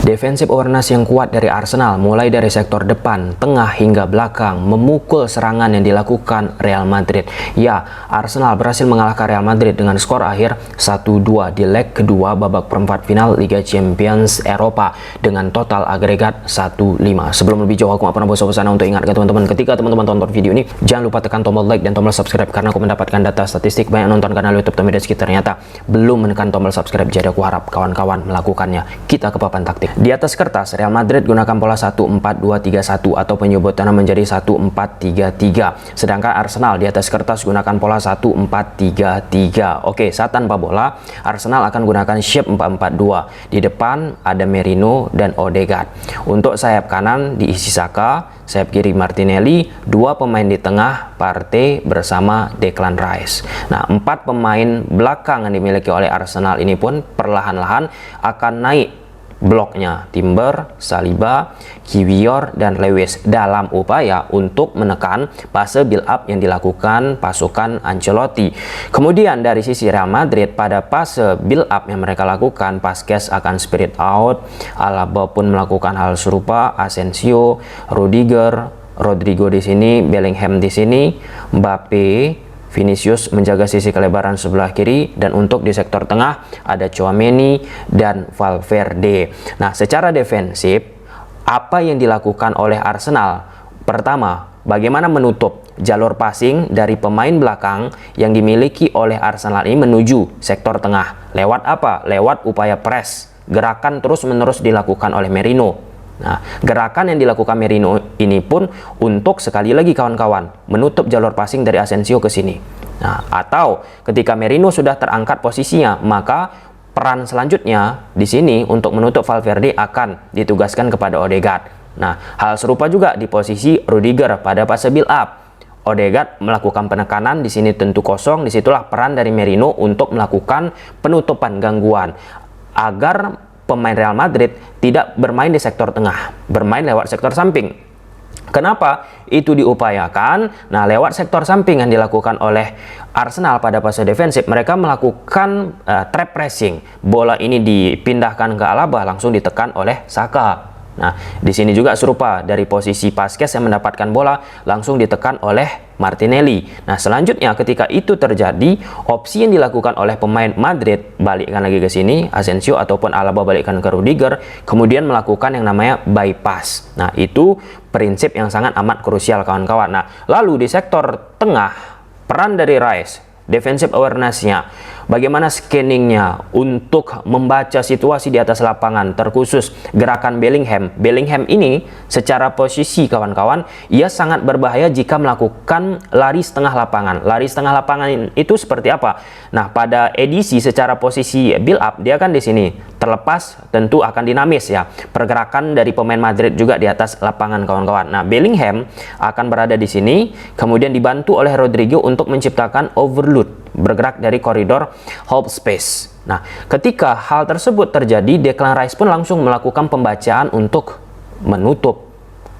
Defensive awareness yang kuat dari Arsenal mulai dari sektor depan, tengah hingga belakang memukul serangan yang dilakukan Real Madrid. Ya, Arsenal berhasil mengalahkan Real Madrid dengan skor akhir 1-2 di leg kedua babak perempat final Liga Champions Eropa dengan total agregat 1-5. Sebelum lebih jauh, aku gak pernah bosan-bosan untuk ingatkan teman-teman, ketika teman-teman tonton video ini, jangan lupa tekan tombol like dan tombol subscribe karena aku mendapatkan data statistik banyak nonton kanal YouTube Tomideski ternyata belum menekan tombol subscribe. Jadi aku harap kawan-kawan melakukannya. Kita ke papan taktik. Di atas kertas, Real Madrid gunakan pola 1-4-2-3-1 atau penyebutannya menjadi 1-4-3-3. Sedangkan Arsenal di atas kertas gunakan pola 1-4-3-3. Oke, saat tanpa bola, Arsenal akan gunakan shape 4-4-2. Di depan ada Merino dan Odegaard. Untuk sayap kanan diisi Saka, sayap kiri Martinelli, dua pemain di tengah Partey bersama Declan Rice. Nah, 4 pemain belakang yang dimiliki oleh Arsenal ini pun perlahan-lahan akan naik bloknya Timber, Saliba, Kiwior, dan Lewis dalam upaya untuk menekan fase build up yang dilakukan pasukan Ancelotti. Kemudian dari sisi Real Madrid, pada fase build up yang mereka lakukan, Vazquez akan spirit out, Alaba pun melakukan hal serupa, Asensio, Rudiger, Rodrigo di sini, Bellingham di sini, Mbappe, Vinicius menjaga sisi kelebaran sebelah kiri, dan untuk di sektor tengah ada Tchouaméni dan Valverde. Nah, secara defensif, apa yang dilakukan oleh Arsenal? Pertama, bagaimana menutup jalur passing dari pemain belakang yang dimiliki oleh Arsenal ini menuju sektor tengah. Lewat apa? Lewat upaya press. Gerakan terus-menerus dilakukan oleh Merino. Nah, gerakan yang dilakukan Merino ini pun untuk sekali lagi kawan-kawan menutup jalur passing dari Asensio ke sini. Nah, atau ketika Merino sudah terangkat posisinya, maka peran selanjutnya di sini untuk menutup Valverde akan ditugaskan kepada Odegaard. Nah, hal serupa juga di posisi Rudiger pada fase build up. Odegaard melakukan penekanan, di sini tentu kosong, disitulah peran dari Merino untuk melakukan penutupan gangguan agar pemain Real Madrid tidak bermain di sektor tengah, bermain lewat sektor samping. Kenapa itu diupayakan? Nah, lewat sektor samping yang dilakukan oleh Arsenal pada fase defensif, mereka melakukan trap pressing. Bola ini dipindahkan ke Alaba, langsung ditekan oleh Saka. Nah, di sini juga serupa, dari posisi Vazquez yang mendapatkan bola langsung ditekan oleh Martinelli. Nah, selanjutnya ketika itu terjadi, opsi yang dilakukan oleh pemain Madrid, balikkan lagi ke sini, Asensio ataupun Alaba balikkan ke Rudiger, kemudian melakukan yang namanya bypass. Nah, itu prinsip yang sangat amat krusial kawan-kawan. Nah, lalu di sektor tengah, peran dari Rice, defensive awareness-nya, bagaimana scanningnya untuk membaca situasi di atas lapangan, terkhusus gerakan Bellingham. Bellingham ini secara posisi kawan-kawan, ia sangat berbahaya jika melakukan lari setengah lapangan. Lari setengah lapangan itu seperti apa? Nah, pada edisi secara posisi build up, dia kan di sini terlepas, tentu akan dinamis ya. Pergerakan dari pemain Madrid juga di atas lapangan kawan-kawan. Nah, Bellingham akan berada di sini, kemudian dibantu oleh Rodrigo untuk menciptakan overload, bergerak dari koridor half space. Nah, ketika hal tersebut terjadi, Declan Rice pun langsung melakukan pembacaan untuk menutup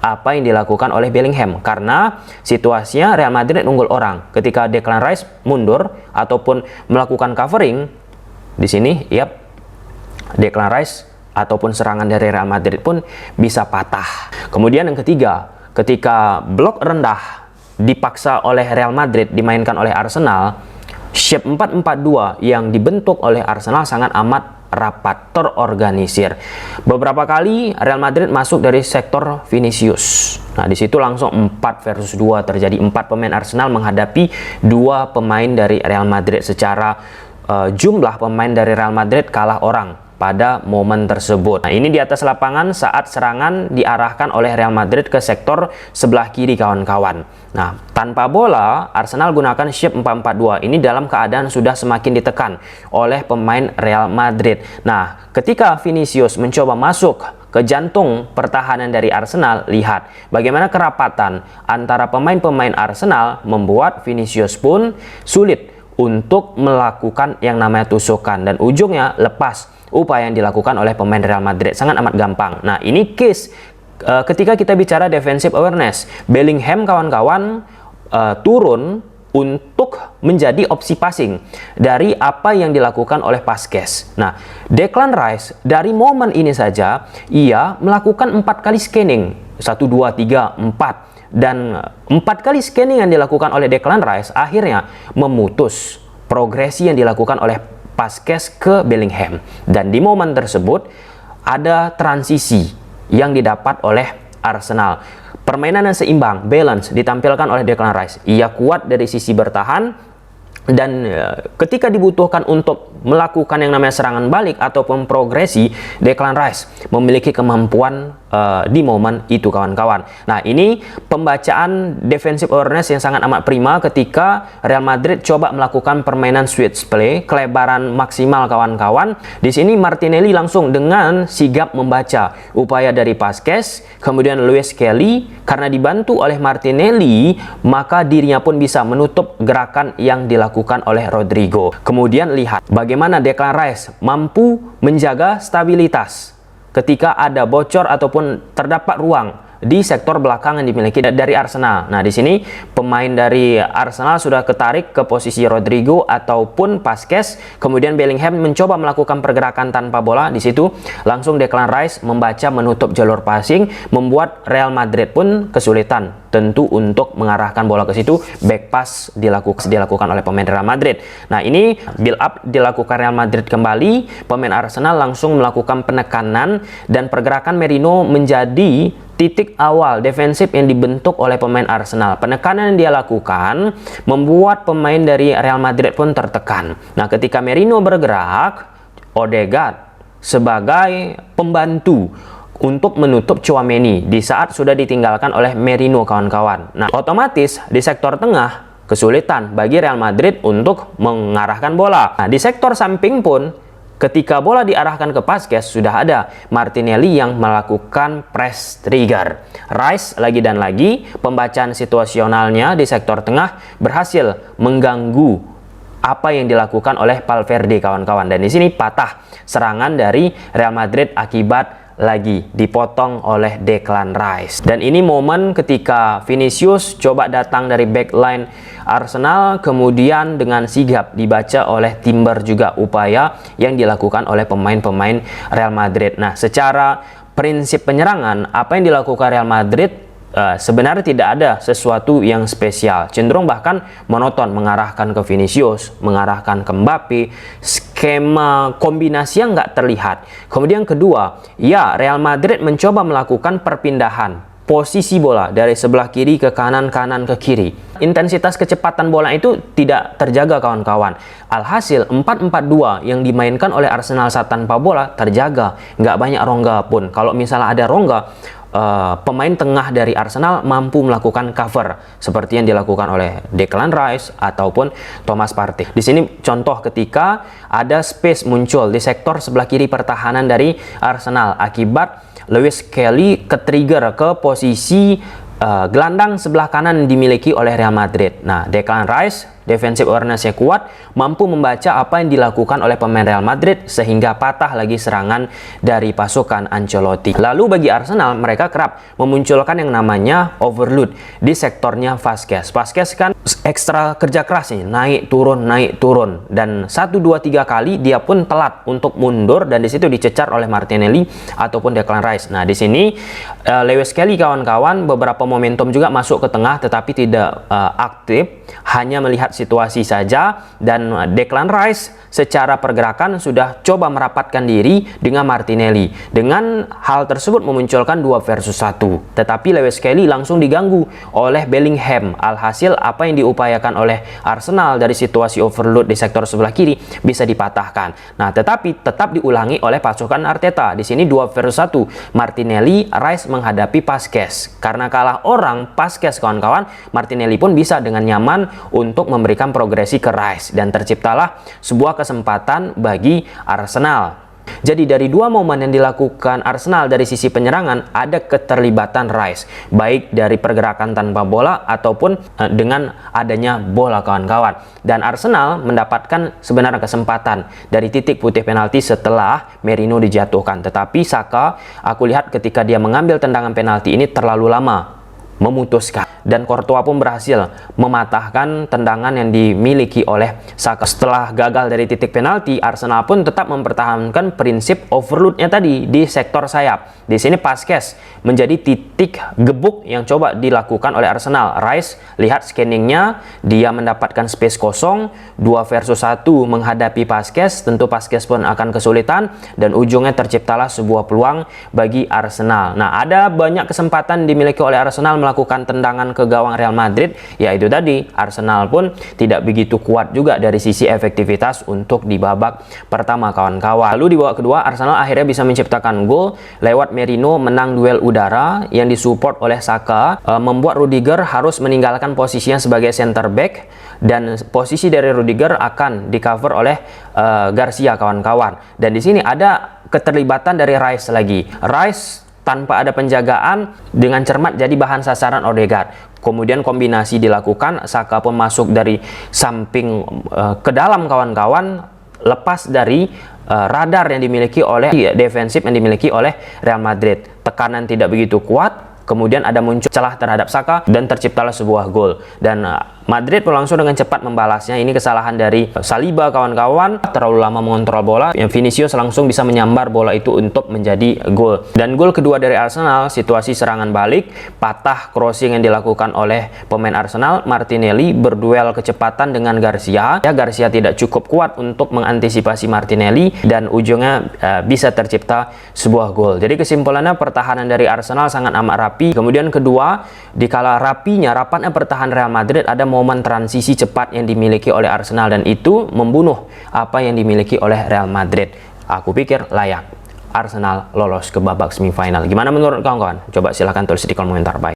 apa yang dilakukan oleh Bellingham, karena situasinya Real Madrid unggul orang. Ketika Declan Rice mundur ataupun melakukan covering di sini, Declan Rice ataupun serangan dari Real Madrid pun bisa patah. Kemudian yang ketiga, ketika blok rendah dipaksa oleh Real Madrid dimainkan oleh Arsenal, shape 4-4-2 yang dibentuk oleh Arsenal sangat amat rapat, terorganisir. Beberapa kali Real Madrid masuk dari sektor Vinicius. Nah, di situ langsung 4 versus 2 terjadi. 4 pemain Arsenal menghadapi 2 pemain dari Real Madrid. Secara jumlah pemain dari Real Madrid kalah orang pada momen tersebut. Nah, ini di atas lapangan saat serangan diarahkan oleh Real Madrid ke sektor sebelah kiri kawan-kawan. Nah, tanpa bola, Arsenal gunakan shape 4-4-2. Ini dalam keadaan sudah semakin ditekan oleh pemain Real Madrid. Nah, ketika Vinicius mencoba masuk ke jantung pertahanan dari Arsenal, lihat bagaimana kerapatan antara pemain-pemain Arsenal membuat Vinicius pun sulit untuk melakukan yang namanya tusukan, dan ujungnya lepas upaya yang dilakukan oleh pemain Real Madrid. Sangat amat gampang. Nah, ini case ketika kita bicara defensive awareness. Bellingham kawan-kawan turun untuk menjadi opsi passing dari apa yang dilakukan oleh Vazquez. Nah, Declan Rice dari momen ini saja ia melakukan 4 kali scanning, 1, 2, 3, 4, dan 4 kali scanning yang dilakukan oleh Declan Rice akhirnya memutus progresi yang dilakukan oleh Vazquez ke Bellingham. Dan di momen tersebut ada transisi yang didapat oleh Arsenal. Permainan yang seimbang, balance ditampilkan oleh Declan Rice. Ia kuat dari sisi bertahan dan ketika dibutuhkan untuk melakukan yang namanya serangan balik ataupun progresi, Declan Rice memiliki kemampuan di momen itu, kawan-kawan. Nah, ini pembacaan defensive awareness yang sangat amat prima ketika Real Madrid coba melakukan permainan switch play, kelebaran maksimal, kawan-kawan. Di sini Martinelli langsung dengan sigap membaca upaya dari Vazquez, kemudian Lewis Kelly karena dibantu oleh Martinelli, maka dirinya pun bisa menutup gerakan yang dilakukan oleh Rodrigo. Kemudian lihat bagaimana Declan Rice mampu menjaga stabilitas ketika ada bocor ataupun terdapat ruang di sektor belakang yang dimiliki dari Arsenal. Nah, di sini pemain dari Arsenal sudah ketarik ke posisi Rodrigo ataupun Vazquez. Kemudian Bellingham mencoba melakukan pergerakan tanpa bola. Di situ langsung Declan Rice membaca, menutup jalur passing, membuat Real Madrid pun kesulitan tentu untuk mengarahkan bola ke situ. Back pass dilakukan oleh pemain Real Madrid. Nah, ini build up dilakukan Real Madrid kembali. Pemain Arsenal langsung melakukan penekanan dan pergerakan Merino menjadi titik awal defensif yang dibentuk oleh pemain Arsenal. Penekanan yang dia lakukan membuat pemain dari Real Madrid pun tertekan. Nah, ketika Merino bergerak, Odegaard sebagai pembantu untuk menutup Tchouaméni di saat sudah ditinggalkan oleh Merino, kawan-kawan. Nah, otomatis di sektor tengah kesulitan bagi Real Madrid untuk mengarahkan bola. Nah, di sektor samping pun ketika bola diarahkan ke Vazquez, sudah ada Martinelli yang melakukan press trigger. Rice lagi dan lagi pembacaan situasionalnya di sektor tengah berhasil mengganggu apa yang dilakukan oleh Valverde, kawan-kawan. Dan di sini patah serangan dari Real Madrid akibat lagi dipotong oleh Declan Rice. Dan ini momen ketika Vinicius coba datang dari backline Arsenal, kemudian dengan sigap dibaca oleh Timber juga upaya yang dilakukan oleh pemain-pemain Real Madrid. Nah, secara prinsip penyerangan, apa yang dilakukan Real Madrid sebenarnya tidak ada sesuatu yang spesial, cenderung bahkan monoton, mengarahkan ke Vinicius, mengarahkan ke Mbappe, skema kombinasi yang nggak terlihat. Kemudian kedua, ya, Real Madrid mencoba melakukan perpindahan posisi bola dari sebelah kiri ke kanan, kanan ke kiri. Intensitas kecepatan bola itu tidak terjaga, kawan-kawan. Alhasil 4-4-2 yang dimainkan oleh Arsenal saat tanpa bola terjaga, nggak banyak rongga pun. Kalau misalnya ada rongga, pemain tengah dari Arsenal mampu melakukan cover seperti yang dilakukan oleh Declan Rice ataupun Thomas Partey. Di sini contoh ketika ada space muncul di sektor sebelah kiri pertahanan dari Arsenal akibat Lewis Kelly ke-trigger ke posisi gelandang sebelah kanan dimiliki oleh Real Madrid. Nah, Declan Rice defensive awareness-nya kuat, mampu membaca apa yang dilakukan oleh pemain Real Madrid sehingga patah lagi serangan dari pasukan Ancelotti. Lalu bagi Arsenal, mereka kerap memunculkan yang namanya overload di sektornya Vazquez. Vazquez kan ekstra kerja keras nih, naik turun dan 1 2 3 kali dia pun telat untuk mundur dan di situ dicecar oleh Martinelli ataupun Declan Rice. Nah, di sini Lewis Kelly, kawan-kawan, beberapa momentum juga masuk ke tengah tetapi tidak aktif, hanya melihat situasi saja. Dan Declan Rice secara pergerakan sudah coba merapatkan diri dengan Martinelli. Dengan hal tersebut memunculkan 2 versus 1. Tetapi Lewis Kelly langsung diganggu oleh Bellingham. Alhasil apa yang diupayakan oleh Arsenal dari situasi overload di sektor sebelah kiri bisa dipatahkan. Nah, tetapi tetap diulangi oleh pasukan Arteta. Di sini 2 versus 1. Martinelli, Rice menghadapi Vazquez. Karena kalah orang Vazquez, kawan-kawan, Martinelli pun bisa dengan nyaman untuk memberikan progresi ke Rice dan terciptalah sebuah kesempatan bagi Arsenal. Jadi dari 2 momen yang dilakukan Arsenal dari sisi penyerangan ada keterlibatan Rice, baik dari pergerakan tanpa bola ataupun dengan adanya bola, kawan-kawan. Dan Arsenal mendapatkan sebenarnya kesempatan dari titik putih penalti setelah Merino dijatuhkan. Tetapi Saka, aku lihat ketika dia mengambil tendangan penalti ini terlalu lama memutuskan. Dan Courtois pun berhasil mematahkan tendangan yang dimiliki oleh Saka. Setelah gagal dari titik penalti, Arsenal pun tetap mempertahankan prinsip overloadnya tadi di sektor sayap. Di sini Pasquez menjadi titik gebuk yang coba dilakukan oleh Arsenal. Rice, lihat scanningnya, dia mendapatkan space kosong, 2 versus 1 menghadapi Pasquez. Tentu Pasquez pun akan kesulitan dan ujungnya terciptalah sebuah peluang bagi Arsenal. Nah, ada banyak kesempatan dimiliki oleh Arsenal melakukan tendangan ke gawang Real Madrid, yaitu tadi Arsenal pun tidak begitu kuat juga dari sisi efektivitas untuk di babak pertama, kawan-kawan. Lalu di babak kedua, Arsenal akhirnya bisa menciptakan gol lewat Merino menang duel udara yang disupport oleh Saka, membuat Rudiger harus meninggalkan posisinya sebagai center back, dan posisi dari Rudiger akan di cover oleh Garcia, kawan-kawan. Dan di sini ada keterlibatan dari Rice lagi. Rice tanpa ada penjagaan dengan cermat jadi bahan sasaran Odegaard. Kemudian kombinasi dilakukan, Saka pun masuk dari samping ke dalam, kawan-kawan, lepas dari radar yang dimiliki oleh defensif yang dimiliki oleh Real Madrid. Tekanan tidak begitu kuat, kemudian ada muncul celah terhadap Saka dan terciptalah sebuah gol. Dan Madrid pun langsung dengan cepat membalasnya. Ini kesalahan dari Saliba, kawan-kawan, terlalu lama mengontrol bola. Yang Vinicius langsung bisa menyambar bola itu untuk menjadi gol. Dan gol kedua dari Arsenal, situasi serangan balik, patah crossing yang dilakukan oleh pemain Arsenal. Martinelli berduel kecepatan dengan Garcia. Garcia tidak cukup kuat untuk mengantisipasi Martinelli dan ujungnya bisa tercipta sebuah gol. Jadi kesimpulannya, pertahanan dari Arsenal sangat amat rapi. Kemudian kedua, dikala rapatnya pertahanan Real Madrid, ada momen transisi cepat yang dimiliki oleh Arsenal dan itu membunuh apa yang dimiliki oleh Real Madrid. Aku pikir layak Arsenal lolos ke babak semifinal. Gimana menurut kawan-kawan? Coba silahkan tulis di kolom komentar. Bye.